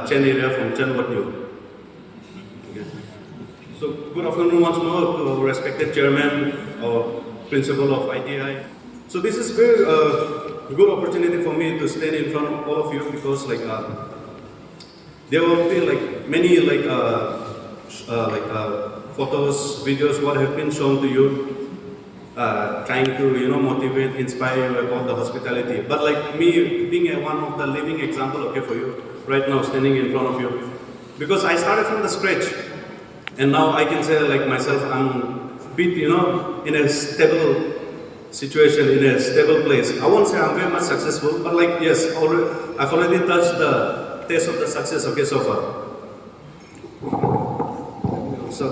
Chen area from Chen Vatnu. Okay. So good afternoon once more to our respected chairman or principal of ITI. So this is very good opportunity for me to stand in front of all of you because there will be like many photos, videos what have been shown to you, trying to motivate, inspire you about the hospitality. But like me being one of the living example, okay, for you right now standing in front of you, because I started from the scratch, and now I can say like myself I'm bit in a stable situation, in a stable place. I won't say I'm very much successful, but like yes, I've already touched the taste of the success, okay, so far. So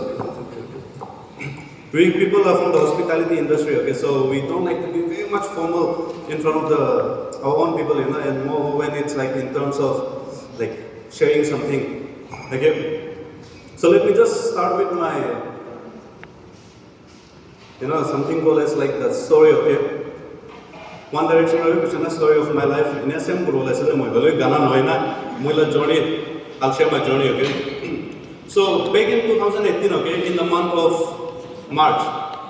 we people are from the hospitality industry, okay, so we don't like to be very much formal in front of our own people, and more when it's like in terms of like sharing something, okay. So let me just start with my, something called as like the story, okay. One direction of the story of my life. In a simple role, I said, my journey, I'll share my journey, okay. So back in 2018, okay, in the month of March,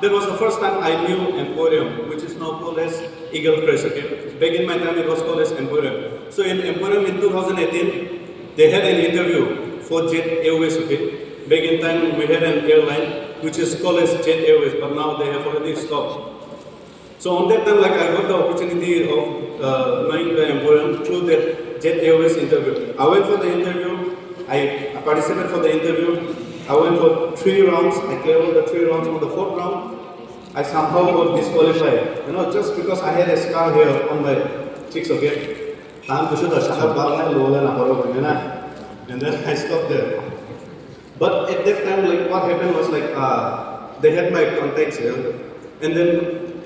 that was the first time I knew Emporium, which is now called as Eagle Crest, okay. Back in my time, it was called as Emporium. So in Emporium in 2018, they had an interview for Jet Airways, okay. Back in time, we had an airline which is called as Jet Airways, but now they have already stopped. So on that time, like I got the opportunity of knowing the Emporium through that Jet Airways interview. I went for the interview. I participated for the interview. I went for 3 rounds. I cleared all the 3 rounds. On the 4th round, I somehow got disqualified. Just because I had a scar here on my cheeks. Okay, and then I stopped there. But at that time, like what happened was like they had my contacts here, and then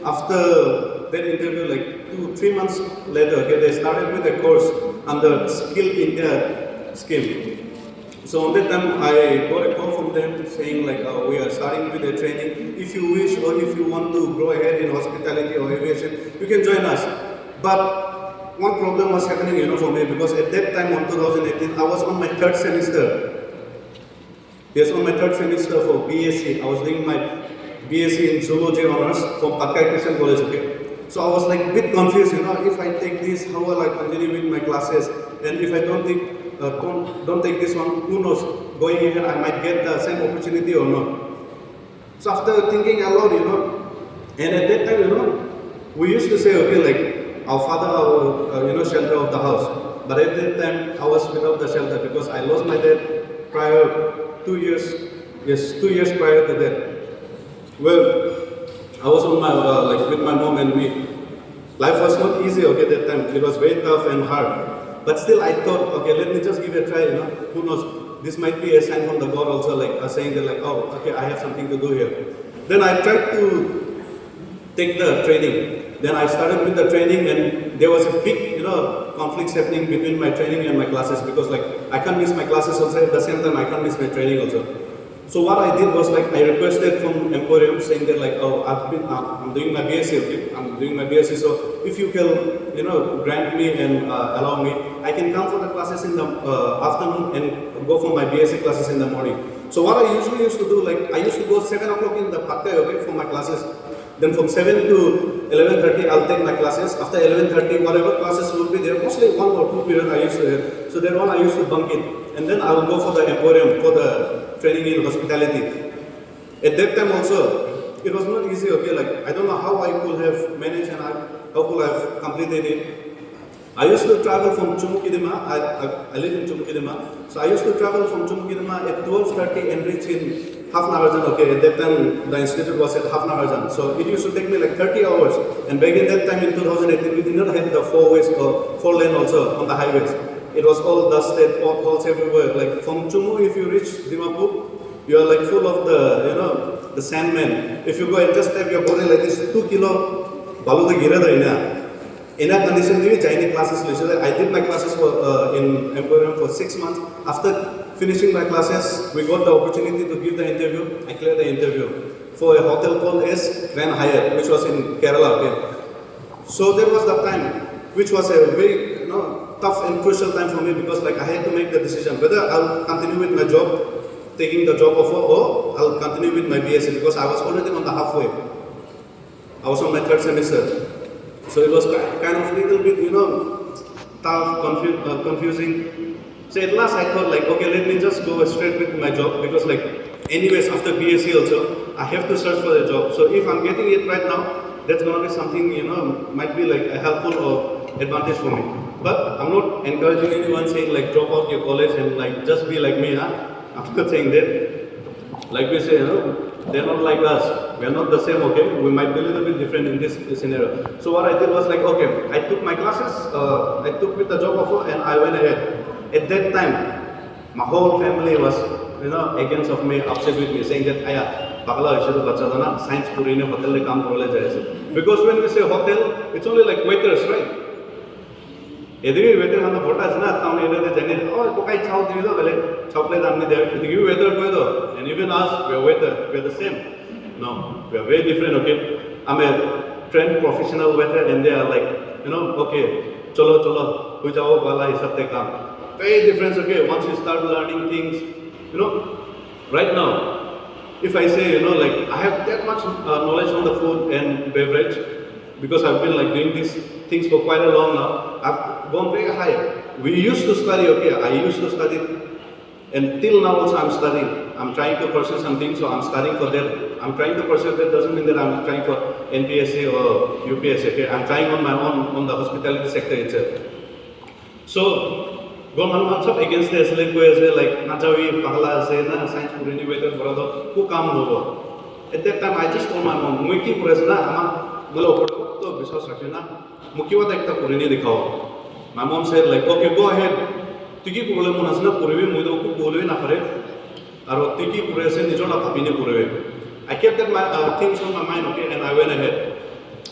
after that interview, like 2-3 months later, okay, they started with a course under Skill India scheme. So on that time, I got a call from them saying like, we are starting with a training. If you wish or if you want to grow ahead in hospitality or aviation, you can join us. But one problem was happening, for me, because at that time, on 2018, I was on my 3rd semester. Yes, on my 3rd semester for BSc. I was doing my BSc in Zoology Honours from Pakai Christian College, okay. So I was like a bit confused, if I take this, how will I continue with my classes? And if I don't take this one, who knows, going ahead I might get the same opportunity or not. So after thinking aloud, and at that time, we used to say, okay, like our father, our shelter of the house. But at that time, I was without the shelter because I lost my dad prior 2 years. Yes, 2 years prior to that. Well, I was on my with my mom and me. Life was not easy, okay, that time. It was very tough and hard. But still, I thought, okay, let me just give it a try. Who knows? This might be a sign from the God also, like saying that, like, oh, okay, I have something to do here. Then I tried to take the training. Then I started with the training, and there was a big, conflicts happening between my training and my classes because, like, I can't miss my classes also at the same time. I can't miss my training also. So what I did was like I requested from Emporium saying that like, oh, I'm doing my BSc, okay? I'm doing my BSc, so if you can, grant me and allow me, I can come for the classes in the afternoon and go for my BSc classes in the morning. So what I usually used to do, like I used to go 7 o'clock in the Pakai, okay, for my classes. Then from 7 to 11:30, I'll take my classes. After 11:30, whatever classes will be there, mostly 1 or 2 periods I used to have. So that one I used to bunk it. And then I will go for the Emporium, for the training in hospitality. At that time also, it was not easy, okay, like I don't know how I could have managed and how could I have completed it. I used to travel from Chumukidima, I live in Chumukidima, so I used to travel from Chumukidima at 12:30 and reach in half an hour, okay, at that time the institute was at half an hour, so it used to take me like 30 hours, and back in that time in 2018, we did not have the 4 ways or 4 lane also on the highways. It was all dusted, potholes everywhere, like from Chumu, if you reach Dimapur, you are like full of the sandman. If you go and just have your body like this, 2 kilo, balu the gira da in that condition, we Chinese classes. I did my classes in Emporium for 6 months. After finishing my classes, we got the opportunity to give the interview. I cleared the interview for a hotel called as Grand Hyatt, which was in Kerala. Okay. So there was the time, which was a very tough and crucial time for me because like I had to make the decision whether I'll continue with my job, taking the job offer, or I'll continue with my BSc because I was already on the halfway. I was on my third semester. So it was kind of little bit, tough, confusing. So at last I thought like, okay, let me just go straight with my job because like, anyways, after BSc also, I have to search for a job. So if I'm getting it right now, that's gonna be something, might be like a helpful or advantage for me. But I'm not encouraging anyone saying like drop out your college and like just be like me, huh? I'm not saying that. Like we say, they're not like us. We're not the same, okay? We might be a little bit different in this scenario. So what I did was like, okay, I took my classes, I took with the job offer and I went ahead. At that time, my whole family was, against of me, upset with me, saying that, "Aya, pakala hoise to bacha jana science puri ne hotel le kaam korle jaise." Because when we say hotel, it's only like waiters, right? Yadi waiter handa bhota is na, town area de jane, oh, tokai chau divi do bale, chau plate amni de, yadi waiter koi do, and even us, we are waiter, we are the same. No, we are very different, okay? I'm a trained professional waiter, and they are like, okay, cholo cholo, hui jao wala hisab te kaam. Very different, okay? Once you start learning things, right now, if I say, like I have that much knowledge on the food and beverage, because I've been like doing these things for quite a long now, I've gone very high. We used to study, okay? I used to study, and till now also I'm studying. I'm trying to pursue something, so I'm studying for that. I'm trying to pursue that doesn't mean that I'm trying for NPSC or UPSC, okay? I'm trying on my own on the hospitality sector itself. So, go man सब against the SLA को ऐसे like ना चाहे पहला ऐसे ना science पूरी नहीं बेहतर बड़ा तो को काम होगा. At that time I just told my mom, मुझे की पूरे से ना हमारा मतलब ऊपर तो विश्वास रखिए ना, मुझे वाला एक तो पूरी नहीं दिखाओ. My mom said like, okay, go ahead. तिकी पूरे मुझे ना पूरे भी मुझे को बोले ना करे, और तिकी पूरे से निचोड़ ना भाभी ने पूरे भी. I kept that my things on my mind, okay, and I went ahead.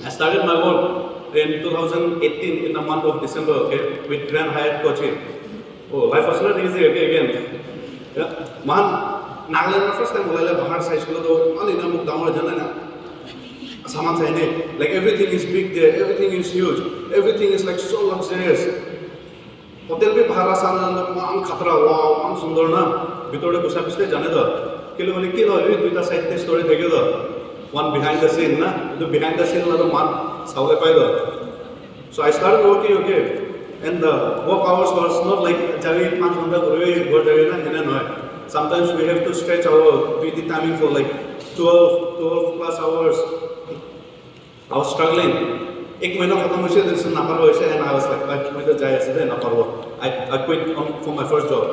I started my work in 2018 in the month of December, okay, with Grand Hyatt Kochi. Oh, life was not easy, okay, again. Yeah. Man, Nagaland first time I bahar size ko to mali na muk down jana na. Saman sa ine, like everything is big there, everything is huge, everything is like so luxurious. Hotel bhi bahar sa na man khatra wow, man sundar na. Bitore kusa piste jane do. Kilo bole kilo bhi duita side te story theke do. One behind the scene na, the behind the scene na to man saule pai do. So I started working, okay. And the work hours was not like Javi 5 घंटा पूरे घर जावे ना इन्हें नहीं. Sometimes we have to stretch our PT timing for like 12 plus hours. I was struggling. एक महीना खत्म हुए थे तो ना पारो ऐसे and I was like मैं तो जाए ऐसे ना पारो. I quit for my first job.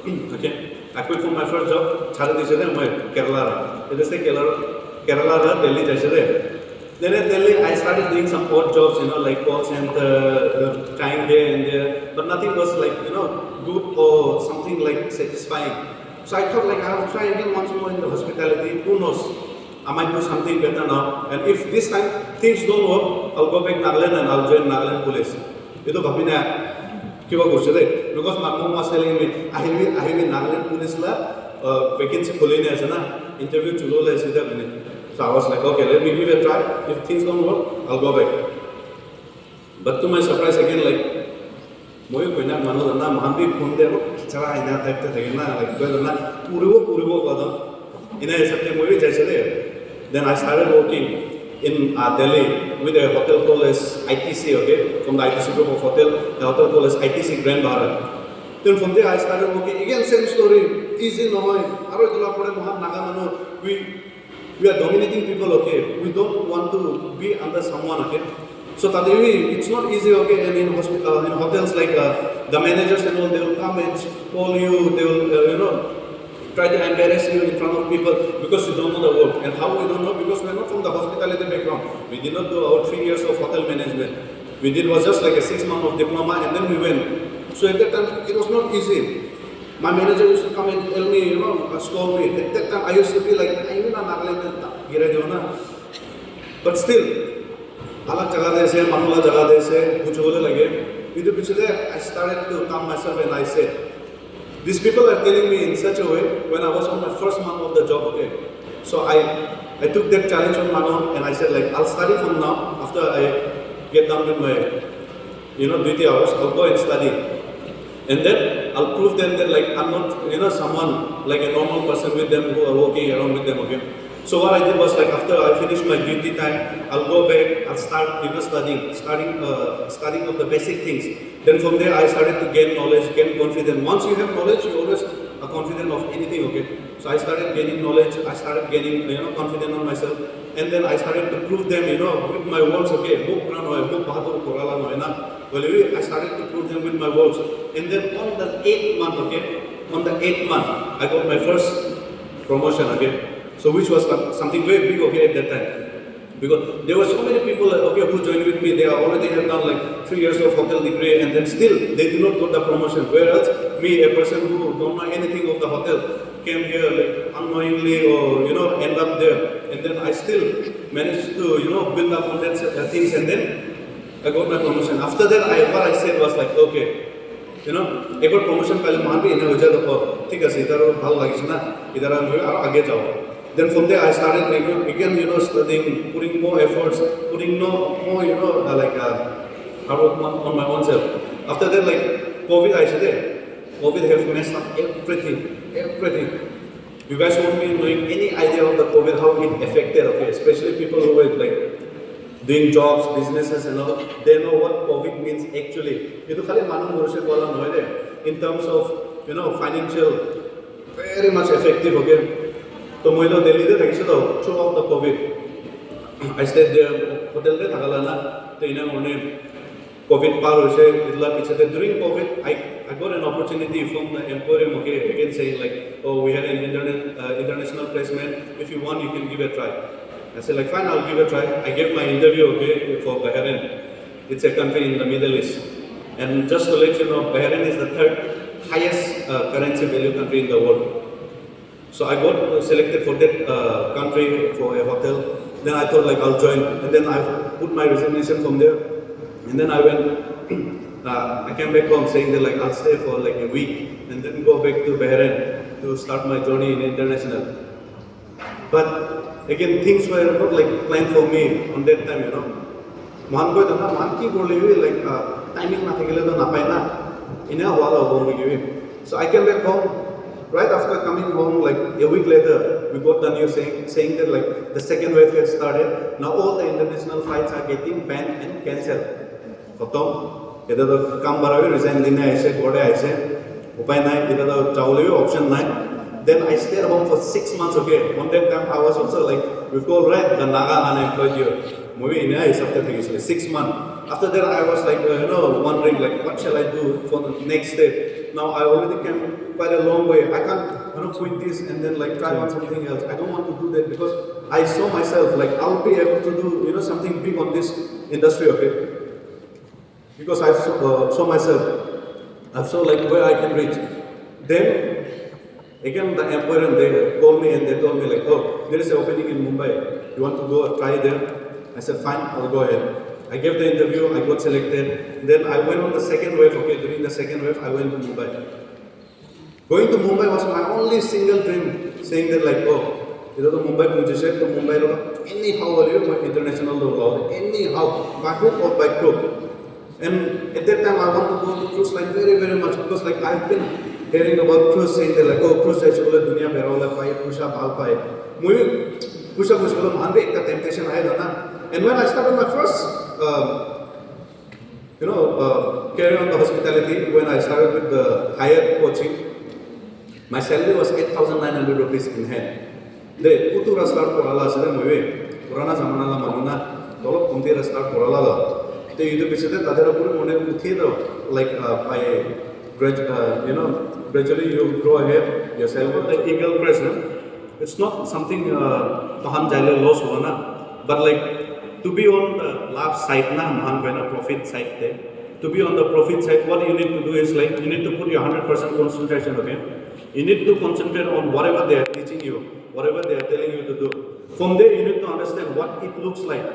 Okay, I quit for my first job. छाले दिसे थे मैं केरला रहा. इधर से केरला रहा दिल्ली जैसे थे. Then at Delhi, I started doing some odd jobs, like call center, trying here and there, but nothing was like, good or something like satisfying. So I thought like I will try again once more in the hospitality. Who knows? I might do something better now. And if this time things don't work, I'll go back Nagaland and I'll join Nagaland police. Ito bhabi na kiwa kurse de. Because my mom was telling me, I have in Nagaland police la vacancy khule ne ase na, interview chulo la ase da mine. So I was like, okay, let me give it a try. If things don't work, I'll go back. But to my surprise again, like, moi koi na mano na manbi phone de chara ina type te thege na like koi na puribo kada. Ina sabte moi jaise de. Then I started working in Delhi with a hotel called as ITC, okay, from the ITC group of hotel. The hotel called as ITC Grand Bharat. Then from there I started working again. Same story. Easy no. Aro itla pore mohan naga mano we are dominating people, okay. We don't want to be under someone, okay. So Tadevi, it's not easy, okay. And in hotels like the managers and all, they will come and call you. They will, try to embarrass you in front of people because you don't know the work. And how we don't know? Because we are not from the hospitality background. We did not do our 3 years of hotel management. We did was just like a 6 month of diploma, and then we went. So at that time, it was not easy. My manager used to come and tell me, scold me. At that time, I used to be like, I na Nagaland gira jo na. But still, alak jagah de se, manula jagah de se, kuch hole lage. With the picture I started to calm myself and I said, these people are telling me in such a way when I was on my first month of the job, okay. So I took that challenge on my own and I said like, I'll study from now after I get done with my duty hours, I'll go and study. And then I'll prove them that like I'm not, someone like a normal person with them who are walking around with them, okay? So what I did was like after I finished my duty time, I'll go back, I'll start, studying of the basic things. Then from there I started to gain knowledge, gain confidence. Once you have knowledge, you always are confident of anything, okay? So I started gaining knowledge, I started gaining, confidence on myself. And then I started to prove them, with my words, okay, I started to prove them with my words. And then on the 8th month, I got my first promotion, okay? So which was something very big, okay, at that time. Because there were so many people, who joined with me. They already have done like 3 years of hotel degree, and then still they do not got the promotion. Whereas me, a person who don't know anything of the hotel, came here like unknowingly or end up there, and then I still managed to build up on that things, and then I got my promotion. After that, what I said was like, okay, एक बार promotion पहले मान भी इन्हें हो जाए तो ठीक है इधर भाल लगी ना इधर हम आगे जाओ. Then from there I started again studying, putting more efforts, putting more hard work on my own self. After that like COVID I said, COVID has messed up everything. You guys won't be knowing any idea of the COVID, how it affected, okay, especially people who were like doing jobs, businesses and all, they know what COVID means actually. In terms of, financial, very much effective, okay. So, I was Delhi throughout the COVID. I stayed there, hotel there, COVID during COVID, I got an opportunity from the emporium, okay, again saying like, oh, we had an international placement. If you want, you can give a try. I said like, fine, I'll give a try. I gave my interview, okay, for Bahrain. It's a country in the Middle East. And just to let you know, Bahrain is the third highest currency value country in the world. So I got selected for that country for a hotel. Then I thought like I'll join. And then I put my resignation from there. And then I went, I came back home saying that like I'll stay for like a week. And then go back to Bahrain to start my journey in international. But again, things were not like planned for me on that time, Man ko na man ki gole like timing na thakile to na pai na. Ina wala ho gi. So I came back home. Right after coming home, like a week later, we got the news saying that like the second wave has started. Now all the international flights are getting banned and cancelled. Khatam. Either the kam barawi resign dine aise, gode aise. Upay nai, either the chawle option nai. Then I stayed home for 6 months. Okay, on that time I was also like, we call right the Naga unemployed year. Movie in is after 6 months. After that I was like, wondering like, what shall I do for the next step? Now I already came quite a long way. I can't quit this and then like try on something else. I don't want to do that because I saw myself like I'll be able to do something big on this industry, okay? Because I saw myself. I saw like where I can reach. Then again the emporium they called me and they told me like, oh, there is an opening in Mumbai. You want to go try there? I said fine, I'll go ahead. I gave the interview, I got selected. Then I went on the second wave, okay, during the second wave, I went to Mumbai. Going to Mumbai was my only single dream, saying that like, oh, you know, the Mumbai Punjab, to Mumbai, anyhow, international law, anyhow, by hook or by crook. And at that time, I want to go to cruise line very, very much because like I've been hearing about cruise, saying that like, oh, cruise is all the dunia berola pai, pusha bhal pai. Mui pusha pusha man be ekta temptation aaya na. And when I started my first carry on the hospitality, when I started with the higher coaching, my salary was 8,900 rupees in hand. The Utura start Korala Sada Move, Purana Samana Manuna, Tolo Kuntira start Korala. The Udupishita Tadarapur Mone Uthida, like by gradually you grow ahead yourself, the eagle present. It's not something Pahan Jala loss one, but like to be on the last side, na profit side there. To be on the profit side, what you need to do is like you need to put your 100% concentration. Okay, you need to concentrate on whatever they are teaching you, whatever they are telling you to do. From there, you need to understand what it looks like.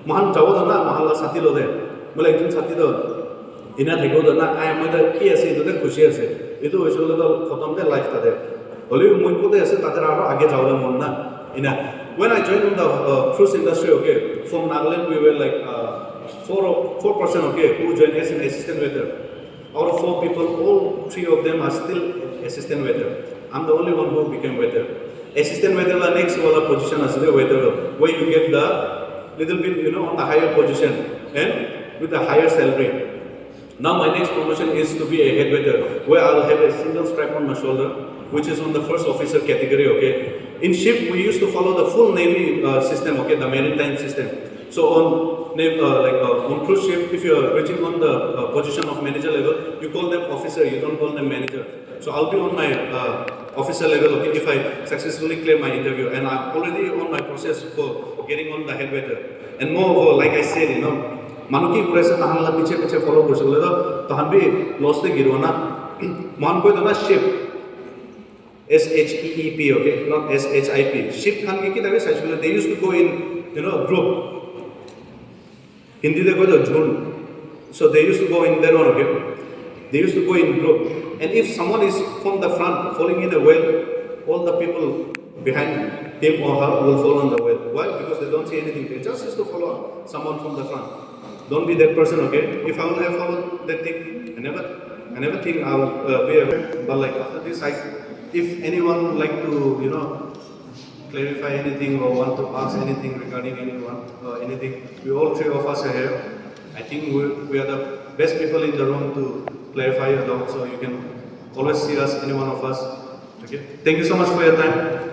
Mahan chawo na mahalla sati lo de. Mala ekjun sati do ina theko do na I am the ki ase do de khushi ase. Itu hoisole do khatam de life ta de. Hole moi kote ase tader aro age jawle mon na ina. When I joined in the cruise industry, okay, from Nagaland we were like 4% okay, who joined as an assistant waiter. Out of 4 people, all 3 of them are still assistant waiter. I'm the only one who became waiter. Assistant waiter la next wala position as the waiter, where you get the little bit, on the higher position and with the higher salary. Now my next promotion is to be a head waiter, where I'll have a single stripe on my shoulder, which is on the first officer category, okay. In ship, we used to follow the full Navy system, okay, the maritime system. So on cruise ship, if you're reaching on the position of manager level, you call them officer, you don't call them manager. So I'll be on my officer level, okay, if I successfully clear my interview, and I'm already on my process for getting on the head waiter. And moreover, like I said, Manuki Kuresa Tahanla Piche follow Kursulada, Tahanbi lost the Girona, Manko Dana ship. SHEEP, okay, not SHIP. Ship Kangi actually they used to go in, group. Hindi they go to June. So they used to go in their own, okay. They used to go in group. And if someone is from the front falling in the well, all the people behind him or her will fall on the well. Why? Because they don't see anything. They just used to follow someone from the front. Don't be that person, okay? If I will have followed that thing, I never think I will be a but like after this, if anyone would like to, clarify anything or want to ask anything regarding anything, we all 3 of us are here. I think we are the best people in the room to clarify your doubts, so you can always see us, any one of us. Okay. Thank you so much for your time.